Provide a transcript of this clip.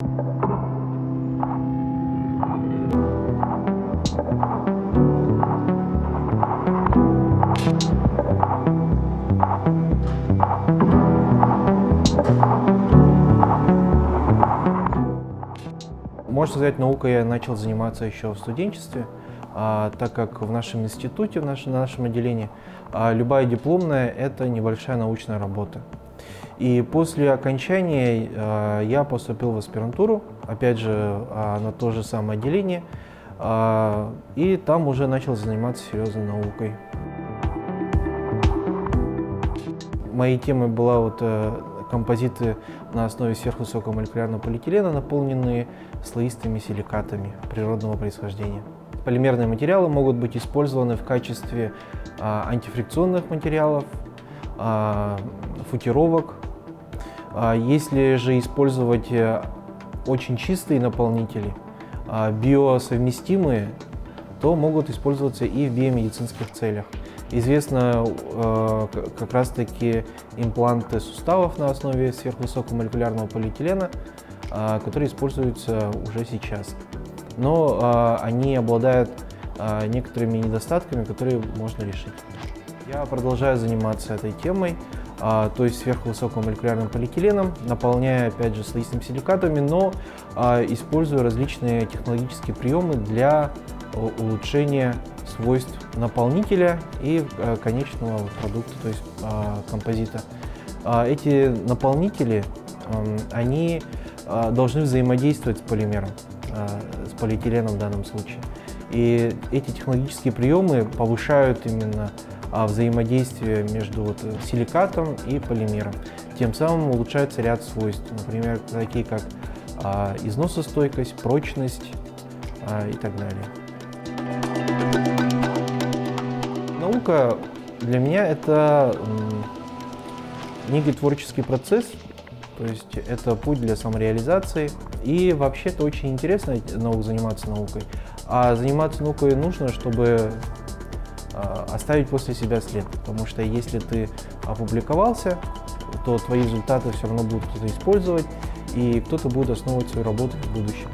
Можно сказать, наукой я начал заниматься еще в студенчестве, так как в нашем институте, на нашем отделении, любая дипломная – это небольшая научная работа. И после окончания я поступил в аспирантуру, опять же, на то же самое отделение, и там уже начал заниматься серьезной наукой. Моей темой была композиты на основе сверхвысокого молекулярного полиэтилена, наполненные слоистыми силикатами природного происхождения. Полимерные материалы могут быть использованы в качестве антифрикционных материалов, футировок. Если же использовать очень чистые наполнители, биосовместимые, то могут использоваться и в биомедицинских целях. Известно как раз-таки импланты суставов на основе сверхвысокого молекулярного полиэтилена, которые используются уже сейчас. Но они обладают некоторыми недостатками, которые можно решить. Я продолжаю заниматься этой темой, то есть сверхвысоким молекулярным полиэтиленом, наполняя опять же слоистыми силикатами, но используя различные технологические приемы для улучшения свойств наполнителя и конечного продукта, то есть композита. Эти наполнители, они должны взаимодействовать с полимером, с полиэтиленом в данном случае. И эти технологические приемы повышают именно взаимодействие между силикатом и полимером. Тем самым улучшается ряд свойств, например, такие как износостойкость, прочность и так далее. Наука для меня это некий творческий процесс, то есть это путь для самореализации. И вообще это очень интересно заниматься наукой. А заниматься наукой нужно, чтобы оставить после себя след, потому что если ты опубликовался, то твои результаты все равно будут кто-то использовать, и кто-то будет основывать свою работу в будущем.